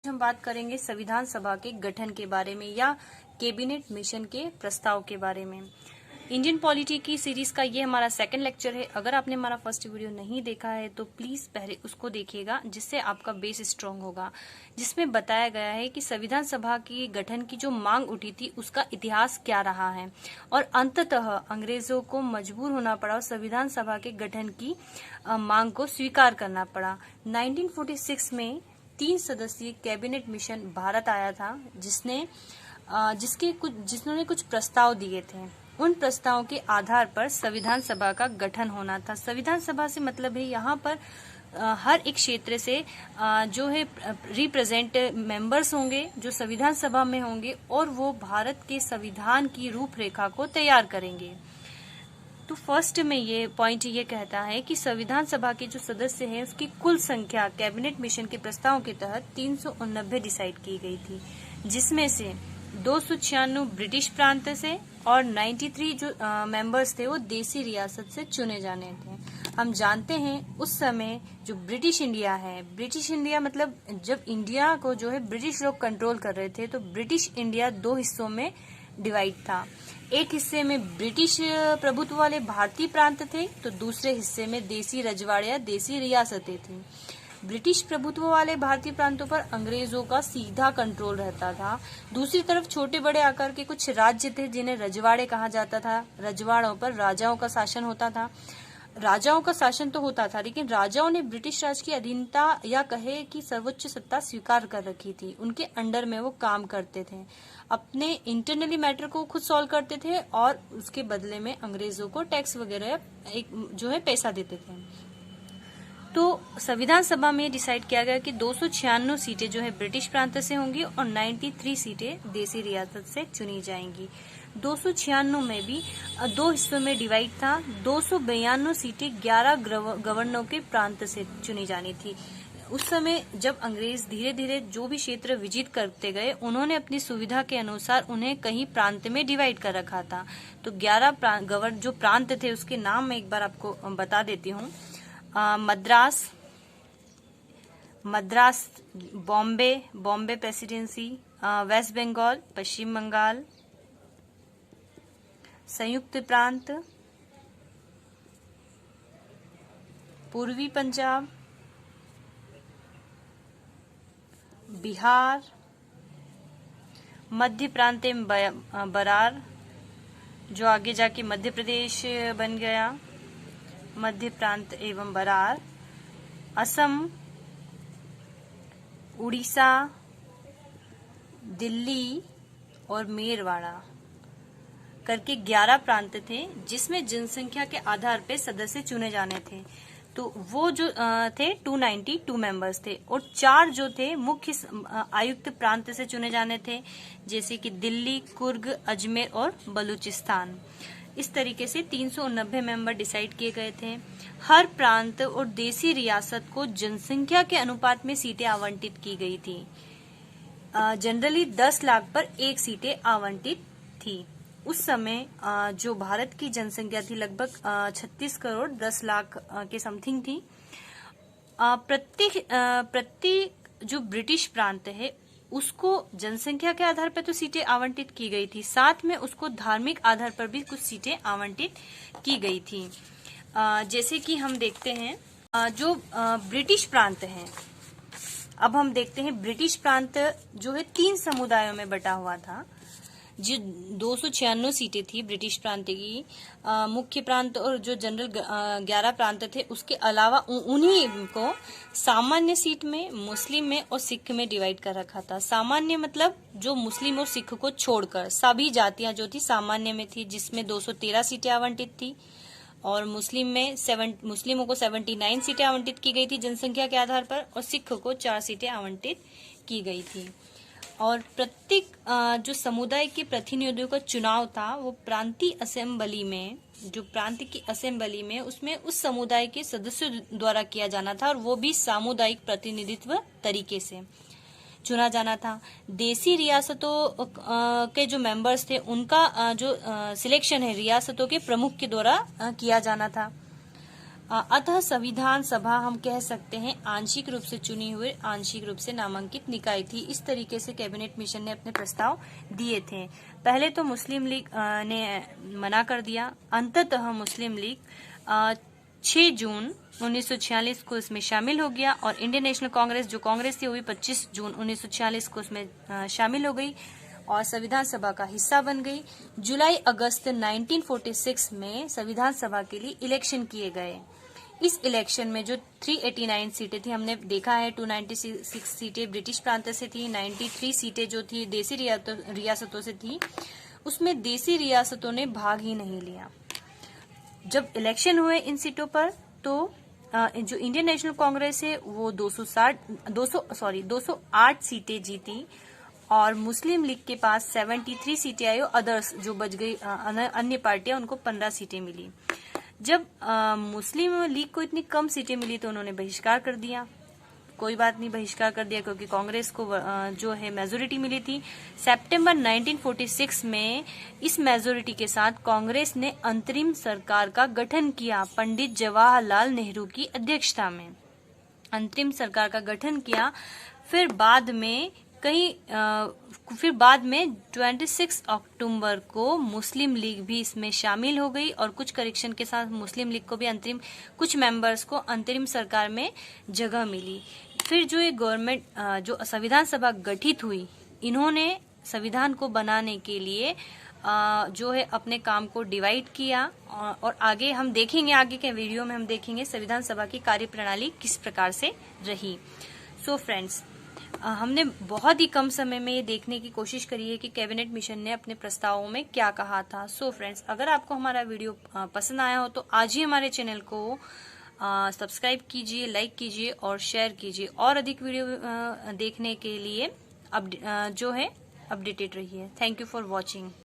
हम बात करेंगे संविधान सभा के गठन के बारे में या कैबिनेट मिशन के प्रस्ताव के बारे में। इंडियन पॉलिटी की सीरीज का ये हमारा सेकंड लेक्चर है। अगर आपने हमारा फर्स्ट वीडियो नहीं देखा है तो प्लीज पहले उसको देखिएगा, जिससे आपका बेस स्ट्रांग होगा, जिसमें बताया गया है कि संविधान सभा की गठन की जो मांग उठी थी उसका इतिहास क्या रहा है और अंततः अंग्रेजों को मजबूर होना पड़ा और संविधान सभा के गठन की मांग को स्वीकार करना पड़ा। 1946 में 3 सदस्यीय कैबिनेट मिशन भारत आया था, जिन्होंने कुछ प्रस्ताव दिए थे। उन प्रस्तावों के आधार पर संविधान सभा का गठन होना था। संविधान सभा से मतलब है यहाँ पर हर एक क्षेत्र से जो है रिप्रेजेंट मेंबर्स होंगे जो संविधान सभा में होंगे और वो भारत के संविधान की रूपरेखा को तैयार करेंगे। तो फर्स्ट में ये पॉइंट ये कहता है कि संविधान सभा के जो सदस्य हैं उसकी कुल संख्या कैबिनेट मिशन के प्रस्ताव के तहत 389 डिसाइड की गई थी, जिसमें से 296 ब्रिटिश प्रांत से और 93 जो मेंबर्स थे वो देसी रियासत से चुने जाने थे। हम जानते हैं उस समय जो ब्रिटिश इंडिया है, ब्रिटिश इंडिया मतलब जब इंडिया को जो है ब्रिटिश लोग कंट्रोल कर रहे थे, तो ब्रिटिश इंडिया 2 हिस्सों में डिवाइड था। एक हिस्से में ब्रिटिश प्रभुत्व वाले भारतीय प्रांत थे, तो दूसरे हिस्से में देसी रजवाड़े या देसी रियासतें थी। ब्रिटिश प्रभुत्व वाले भारतीय प्रांतों पर अंग्रेजों का सीधा कंट्रोल रहता था। दूसरी तरफ छोटे बड़े आकार के कुछ राज्य थे जिन्हें रजवाड़े कहा जाता था। रजवाड़ों पर राजाओं का शासन होता था। राजाओं का शासन तो होता था, लेकिन राजाओं ने ब्रिटिश राज की अधीनता या कहे कि सर्वोच्च सत्ता स्वीकार कर रखी थी। उनके अंडर में वो काम करते थे, अपने इंटरनली मैटर को खुद सॉल्व करते थे और उसके बदले में अंग्रेजों को टैक्स वगैरह एक जो है पैसा देते थे। तो संविधान सभा में डिसाइड किया गया कि 296 सीटें जो है ब्रिटिश प्रांत से होंगी और 93 सीटें देसी रियासत से चुनी जाएंगी। 296 में भी 2 हिस्सों में डिवाइड था। 292 सीटें 11 गवर्नरों के प्रांत से चुनी जानी थी। उस समय जब अंग्रेज धीरे धीरे जो भी क्षेत्र विजित करते गए, उन्होंने अपनी सुविधा के अनुसार उन्हें कहीं प्रांत में डिवाइड कर रखा था। तो 11 जो प्रांत थे उसके नाम मैं एक बार आपको बता देती हूँ। मद्रास, बॉम्बे प्रेसिडेंसी, वेस्ट बंगाल, पश्चिम बंगाल, संयुक्त प्रांत, पूर्वी पंजाब, बिहार, मध्य प्रांत में बरार जो आगे जाके मध्य प्रदेश बन गया, मध्य प्रांत एवं बरार, असम, उड़ीसा, दिल्ली और मेरवाड़ा करके 11 प्रांत थे, जिसमें जनसंख्या के आधार पे सदस्य चुने जाने थे। तो वो जो थे 292 मेंबर्स थे और 4 जो थे मुख्य आयुक्त प्रांत से चुने जाने थे, जैसे कि दिल्ली, कुर्ग, अजमेर और बलूचिस्तान। इस तरीके से 390 मेंबर डिसाइड किए गए थे। हर प्रांत और देसी रियासत को जनसंख्या के अनुपात में सीटें आवंटित की गई थी। जनरली 10 लाख पर 1 सीटें आवंटित थी। उस समय जो भारत की जनसंख्या थी लगभग 36 करोड़ 10 लाख के समथिंग थी। प्रत्येक जो ब्रिटिश प्रांत है उसको जनसंख्या के आधार पर तो सीटें आवंटित की गई थी, साथ में उसको धार्मिक आधार पर भी कुछ सीटें आवंटित की गई थी। जैसे कि हम देखते हैं जो ब्रिटिश प्रांत है, अब हम देखते हैं ब्रिटिश प्रांत जो है 3 समुदायों में बटा हुआ था। जो 296 सीटें थी ब्रिटिश प्रांत की, मुख्य प्रांत और जो जनरल 11 प्रांत थे, उसके अलावा उन्हीं को सामान्य सीट में, मुस्लिम में और सिख में डिवाइड कर रखा था। सामान्य मतलब जो मुस्लिम और सिख को छोड़कर सभी जातियां जो थी सामान्य में थी, जिसमें 213 सीटें आवंटित थी और मुस्लिमों को 79 सीटें आवंटित की गई थी जनसंख्या के आधार पर और सिख को 4 सीटें आवंटित की गई थी। और प्रत्येक जो समुदाय के प्रतिनिधियों का चुनाव था वो प्रांतीय असेंबली में, जो प्रांत की असेंबली में उसमें उस समुदाय के सदस्यों द्वारा किया जाना था और वो भी सामुदायिक प्रतिनिधित्व तरीके से चुना जाना था। देसी रियासतों के जो मेंबर्स थे उनका जो सिलेक्शन है रियासतों के प्रमुख के द्वारा किया जाना था। अतः संविधान सभा हम कह सकते हैं आंशिक रूप से चुनी हुई, आंशिक रूप से नामांकित निकाय थी। इस तरीके से कैबिनेट मिशन ने अपने प्रस्ताव दिए थे। पहले तो मुस्लिम लीग ने मना कर दिया। अंततः मुस्लिम लीग 6 जून 1946 को इसमें शामिल हो गया और इंडियन नेशनल कांग्रेस, जो कांग्रेस थी, वो भी 25 जून 1946 को इसमें शामिल हो गई और संविधान सभा का हिस्सा बन गई। जुलाई अगस्त 1946 में संविधान सभा के लिए इलेक्शन किए गए। इस इलेक्शन में जो 389 सीटें थी, हमने देखा है 296 सीटें ब्रिटिश प्रांत से थी, 93 सीटें जो थी देसी रियासतों से थी। उसमें देसी रियासतों ने भाग ही नहीं लिया। जब इलेक्शन हुए इन सीटों पर तो जो इंडियन नेशनल कांग्रेस है वो 208 सीटें जीती और मुस्लिम लीग के पास 73 सीटें आई और अदर्स जो बच गई अन्य पार्टियां, उनको 15 सीटें मिली। जब मुस्लिम लीग को इतनी कम सीटें मिली तो उन्होंने बहिष्कार कर दिया। कोई बात नहीं, बहिष्कार कर दिया क्योंकि कांग्रेस को जो है मेजोरिटी मिली थी। सितंबर 1946 में इस मेजोरिटी के साथ कांग्रेस ने अंतरिम सरकार का गठन किया। पंडित जवाहरलाल नेहरू की अध्यक्षता में अंतरिम सरकार का गठन किया। फिर बाद में 26 अक्टूबर को मुस्लिम लीग भी इसमें शामिल हो गई और कुछ करेक्शन के साथ मुस्लिम लीग को भी कुछ मेंबर्स को अंतरिम सरकार में जगह मिली। फिर जो ये गवर्नमेंट, जो संविधान सभा गठित हुई, इन्होंने संविधान को बनाने के लिए जो है अपने काम को डिवाइड किया और आगे हम देखेंगे, आगे के वीडियो में हम देखेंगे संविधान सभा की कार्यप्रणाली किस प्रकार से रही। सो फ्रेंड्स, हमने बहुत ही कम समय में ये देखने की कोशिश करी है कि कैबिनेट मिशन ने अपने प्रस्तावों में क्या कहा था। सो फ्रेंड्स, अगर आपको हमारा वीडियो पसंद आया हो तो आज ही हमारे चैनल को सब्सक्राइब कीजिए, लाइक कीजिए और शेयर कीजिए और अधिक वीडियो देखने के लिए जो है अपडेटेड रहिए। Thank you for watching.